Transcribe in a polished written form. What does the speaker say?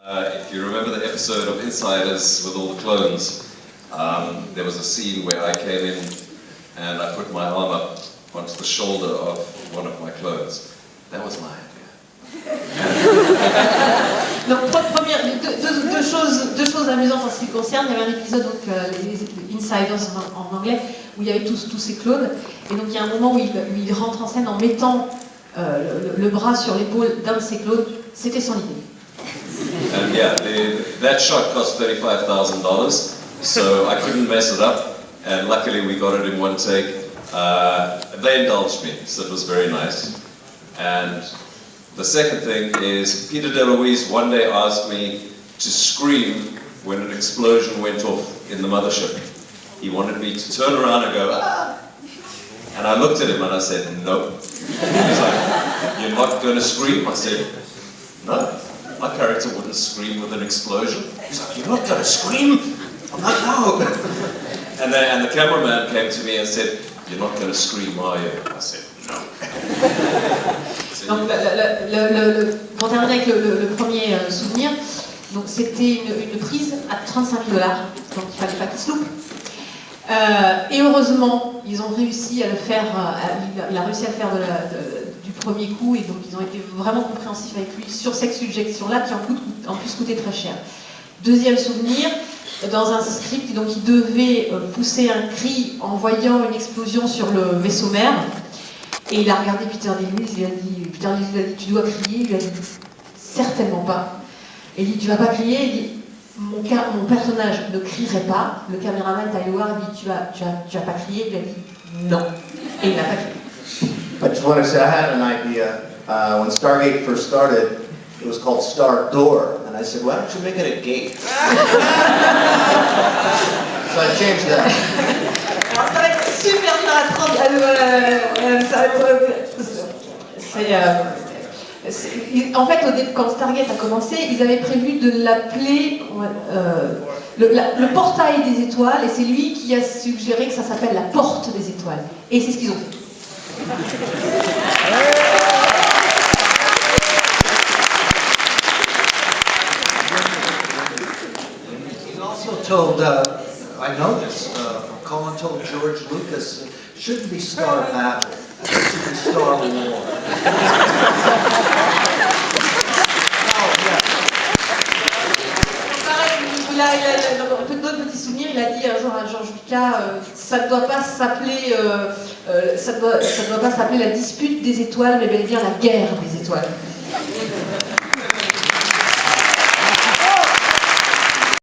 If you remember the episode of Insiders with all the clones, there was a scene where I came in and I put my arm up onto the shoulder of one of my clones. That was my idea. Donc, deux choses amusantes en ce qui me concerne. Il y avait un épisode, donc, les Insiders en anglais, où il y avait tous ces clones. Et donc, il y a un moment où il rentre en scène en mettant le bras sur l'épaule d'un de ses clones. C'était son idée. And yeah, that shot cost $35,000, so I couldn't mess it up. And luckily, we got it in one take. They indulged me, so it was very nice. And the second thing is, Peter DeLuise one day asked me to scream when an explosion went off in the mothership. He wanted me to turn around and go, ah! And I looked at him and I said, no. He's like, you're not going to scream? I said, no. My character wouldn't scream with an explosion. He's like, you're not going to scream? I'm like, no. And the cameraman came to me and said, you're not going to scream, are you? I said, no. Donc, pour terminer avec le premier souvenir, donc c'était une prise à $35 000, donc il fallait pas qu'il se loupe. Et heureusement, ils ont réussi à le faire, il a réussi à le faire du premier coup, et donc ils ont été vraiment compréhensifs avec lui sur cette suggestion-là, qui en plus coûtait très cher. Deuxième souvenir, dans un script, donc il devait pousser un cri en voyant une explosion sur le vaisseau mère. Et il a regardé Peter DeLuise, il lui a dit, tu dois crier, il lui a dit, certainement pas. Et il dit, tu vas pas crier, il dit, mon personnage ne crierait pas. Le caméraman Ty Howard dit, tu vas pas crier, il lui a dit, non. Et il n'a pas crié. I just want to say I had an idea. When Stargate first started, it was called Star Door. And I said, why don't you make it a gate? So I changed that. Alors ça va être super dur à prendre. En fait, quand Stargate a commencé, ils avaient prévu de l'appeler le portail des étoiles, et c'est lui qui a suggéré que ça s'appelle la porte des étoiles. Et c'est ce qu'ils ont fait. He's also told, I know this, Colin told George Lucas, it shouldn't be Star Battle, it should be Star War. D'autres petits souvenirs, il a dit un jour à George Lucas, ça ne doit pas s'appeler ça doit pas s'appeler la dispute des étoiles, mais bel et bien la guerre des étoiles.